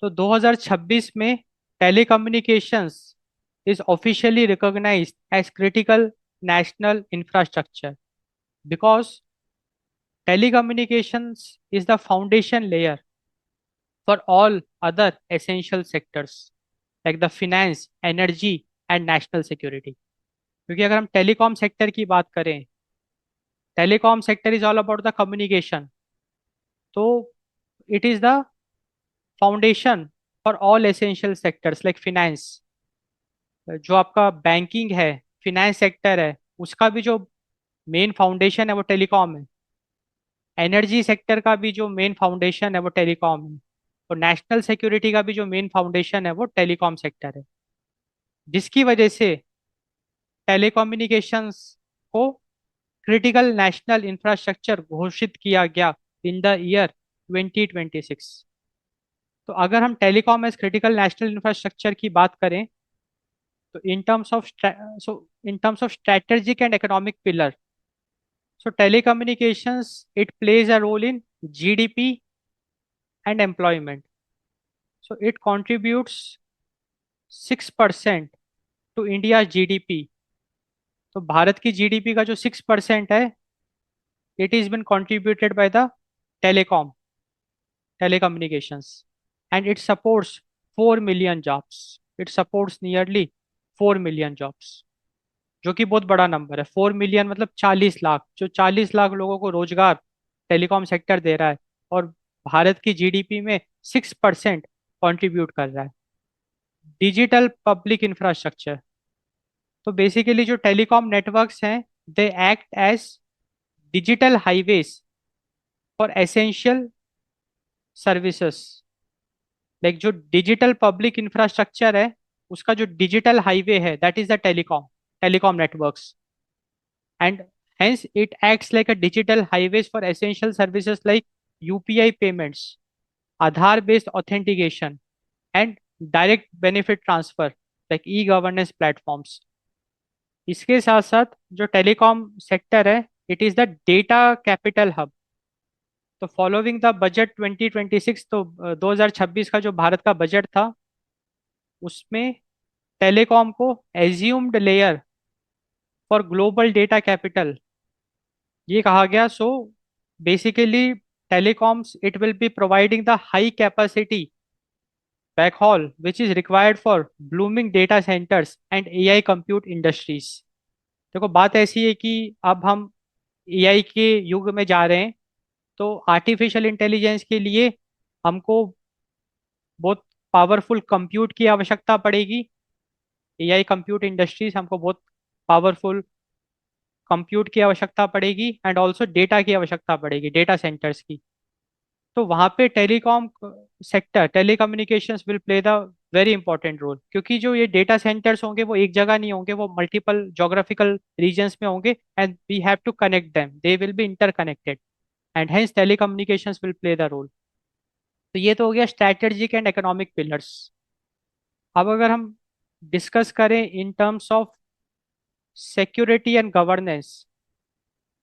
तो 2026 में telecommunications is officially recognized as critical national infrastructure because telecommunications is the foundation layer for all other essential sectors like the finance, energy and national security. क्योंकि अगर हम telecom sector की बात करें, telecom sector is all about the communication, तो it is the foundation for all essential sectors like finance. जो आपका banking है, फिनेंस सेक्टर है, उसका भी जो मेन फाउंडेशन है वो टेलीकॉम है। एनर्जी सेक्टर का भी जो मेन फाउंडेशन है वो टेलीकॉम है। और नेशनल सिक्योरिटी का भी जो मेन फाउंडेशन है वो टेलीकॉम सेक्टर है, जिसकी वजह से टेलीकम्युनिकेशंस को क्रिटिकल नेशनल इंफ्रास्ट्रक्चर घोषित किया गया इन द ईयर 2026। तो अगर हम telecom as critical national infrastructure की बात करें, तो in terms of strategic and economic pillar, so telecommunications it plays a role in GDP and employment. So it contributes 6% to India's GDP. तो भारत की GDP का जो 6% है, it is been contributed by the telecom, telecommunications, and it supports 4 million jobs. It supports nearly 4 million jobs, जो कि बहुत बड़ा number है। 4 मिलियन मतलब 40 लाख, जो 40 लाख लोगों को रोजगार टेलीकॉम सेक्टर दे रहा है, और भारत की जीडीपी में 6% कंट्रीब्यूट कर रहा है। डिजिटल पब्लिक इंफ्रास्ट्रक्चर, तो बेसिकली जो टेलीकॉम नेटवर्क्स हैं, they act as digital highways for essential services. Like जो डिजिटल पब्लिक इंफ्रास्ट्रक्चर है, उसका जो डिजिटल हाईवे है, that is the telecom, telecom networks, and hence it acts like a digital highways for essential services like UPI payments, Aadhaar based authentication, and direct benefit transfer like e-governance platforms. इसके साथ साथ जो telecom sector है, it is the data capital hub. तो following the budget 2026, तो 2026 का जो भारत का बजट था, उसमें टेलीकॉम को assumed layer for global data capital ये कहा गया। So basically telecoms it will be providing the high capacity backhaul which is required for blooming data centers and AI compute industries। देखो बात ऐसी है कि अब हम एआई के युग में जा रहे हैं, तो आर्टिफिशियल इंटेलिजेंस के लिए हमको बहुत पावरफुल कंप्यूट की आवश्यकता पड़ेगी। एआई कंप्यूट इंडस्ट्रीज हमको बहुत पावरफुल कंप्यूट की आवश्यकता पड़ेगी, एंड ऑल्सो डेटा की आवश्यकता पड़ेगी, डेटा सेंटर्स की। तो वहाँ पे telecom sector, telecommunications will play the very important role, क्योंकि जो ये डेटा सेंटर्स होंगे वो एक जगह नहीं होंगे, वो मल्टीपल जोग्राफिकल रीजन्स में होंगे, and we have to connect them, they will be interconnected, and hence telecommunications will play the role. तो ये तो हो गया स्ट्रैटेजिक एंड इकोनॉमिक पिलर्स। अब अगर हम डिस्कस करें इन terms of security and governance,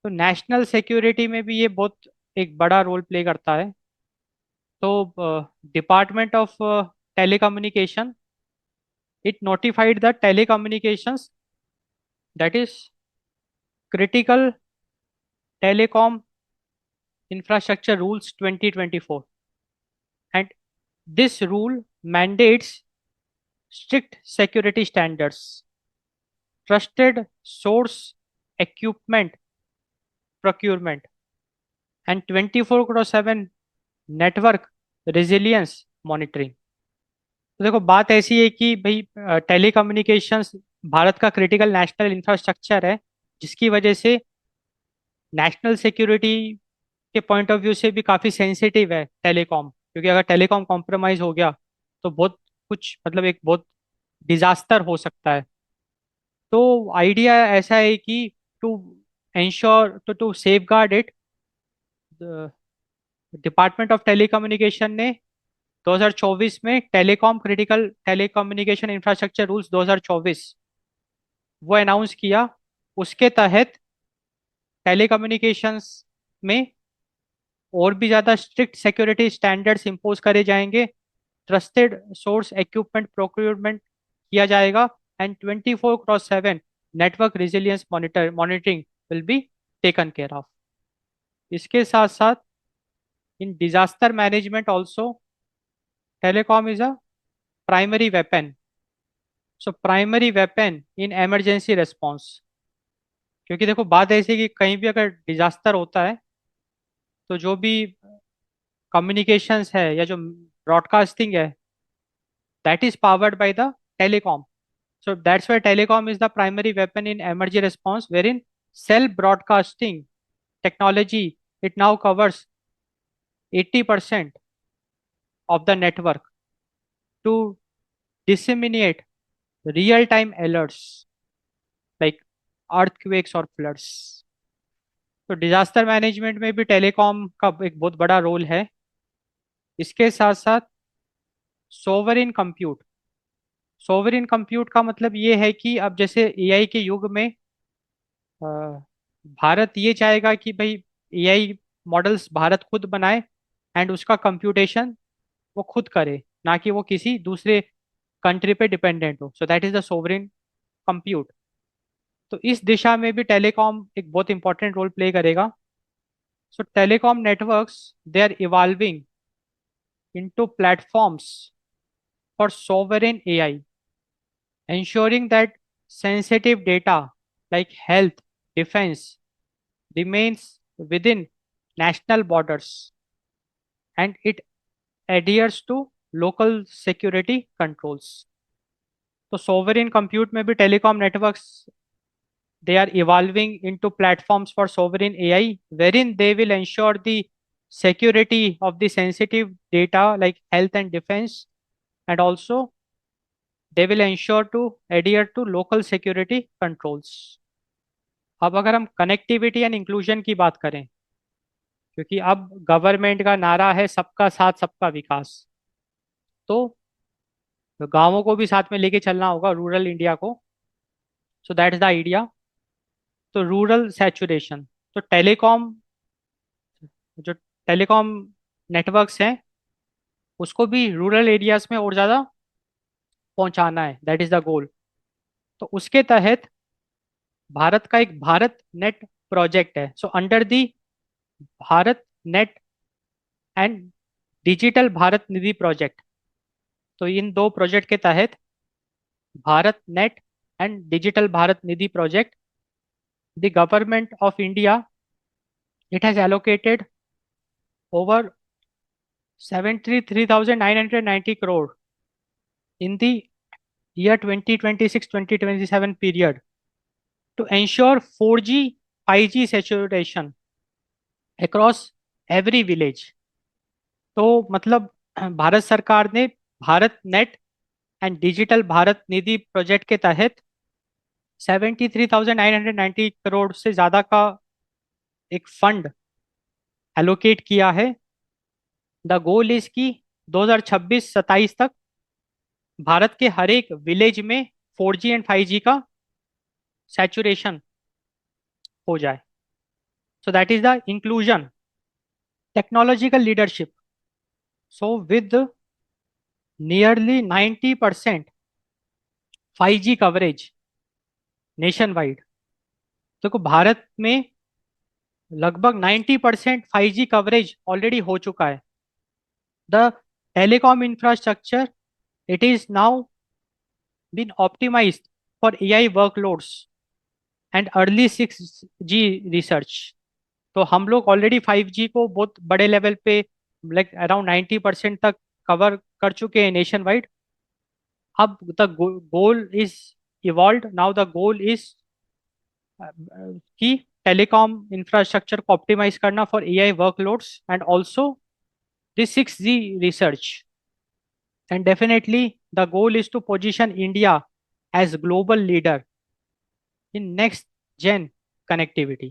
तो नेशनल सिक्योरिटी में भी ये बहुत एक बड़ा रोल प्ले करता है। तो department of telecommunication it notified the telecommunications, that is critical telecom infrastructure rules 2024, and this rule mandates strict security standards, trusted source equipment procurement, and 24/7 network resilience monitoring। तो देखो बात ऐसी है कि भाई टेलीकम्युनिकेशंस भारत का क्रिटिकल नेशनल इंफ्रास्ट्रक्चर है, जिसकी वजह से नेशनल सिक्योरिटी के पॉइंट ऑफ व्यू से भी काफ़ी सेंसिटिव है टेलीकॉम, क्योंकि अगर टेलीकॉम कॉम्प्रोमाइज हो गया तो बहुत कुछ मतलब एक बहुत डिजास्टर हो सकता है। तो आइडिया ऐसा है कि to ensure, to safeguard it, department of telecommunication ने 2024 में telecom critical telecommunication infrastructure rules 2024 वो अनाउंस किया। उसके तहत टेलीकम्युनिकेशंस में और भी ज़्यादा स्ट्रिक्ट सिक्योरिटी स्टैंडर्ड्स इंपोज करे जाएंगे, ट्रस्टेड सोर्स इक्विपमेंट प्रोक्योरमेंट किया जाएगा and 24/7 network resilience monitoring will be taken care of. इसके साथ साथ in disaster management also telecom is a primary weapon. So primary weapon in emergency response, क्योंकि देखो बात ऐसी है कि कहीं भी अगर डिजास्टर होता है तो जो भी कम्युनिकेशंस है या जो ब्रॉडकास्टिंग है that is powered by the telecom. So that's why telecom is the primary weapon in emergency response, wherein cell broadcasting technology, it now covers 80% of the network to disseminate real-time alerts like earthquakes or floods. तो disaster management में भी telecom का एक बहुत बड़ा role है। इसके साथ साथ सोवरिन कंप्यूट। सोवरिन कंप्यूट का मतलब ये है कि अब जैसे एआई के युग में अ, भारत ये चाहेगा कि भाई एआई मॉडल्स भारत खुद बनाए एंड उसका कंप्यूटेशन वो खुद करे, ना कि वो किसी दूसरे कंट्री पे डिपेंडेंट हो। So that is the sovereign compute. तो इस दिशा में भी टेलीकॉम एक बहुत इंपॉर्टेंट रोल प्ले करेगा। So telecom networks they are evolving into platforms for sovereign AI, ensuring that sensitive data like health, defense remains within national borders and it adheres to local security controls. तो sovereign compute में भी telecom networks they are evolving into platforms for sovereign AI, wherein they will ensure the security of the sensitive data like health and defense, and also they will ensure to adhere to local security controls. अब अगर हम connectivity and inclusion की बात करें, क्योंकि अब government का नारा है सबका साथ सबका विकास, तो गांवों को भी साथ में लेके चलना होगा, रूरल इंडिया को। So that is the idea. तो रूरल सैचुरेशन, तो टेलीकॉम, जो टेलीकॉम नेटवर्क्स हैं उसको भी रूरल एरियाज में और ज़्यादा पहुंचाना है, दैट इज द गोल। तो उसके तहत भारत का एक भारत नेट प्रोजेक्ट है। So under the Bharat net and digital Bharat Nidhi project, तो इन दो प्रोजेक्ट के तहत Bharat net and digital Bharat Nidhi project, the government of India it has allocated over 73,990 crore in the year 2026-2027 period to ensure 4G 5G saturation across every village। तो मतलब भारत सरकार ने Bharat net and digital Bharat Nidhi project के तहत 73,990 करोड़ से ज़्यादा का एक फंड एलोकेट किया है। द गोल इज कि 2026-27 तक भारत के हर एक विलेज में 4G एंड 5G का सैचुरेशन हो जाए। So that is the inclusion. Technological leadership, so with nearly 90% 5G coverage nation wide. देखो भारत में लगभग 90% 5G कवरेज ऑलरेडी हो चुका है। The telecom infrastructure it is now been optimized for AI workloads and early 6G research। तो हम लोग already 5G को बहुत बड़े लेवल पे लाइक अराउंड 90% तक कवर कर चुके हैं नेशन वाइड। अब the goal is evolve, now the goal is कि टेलीकॉम इंफ्रास्ट्रक्चर को ऑप्टिमाइज करना for AI workloads and also the 6G research. And definitely, the goal is to position India as global leader in next gen connectivity.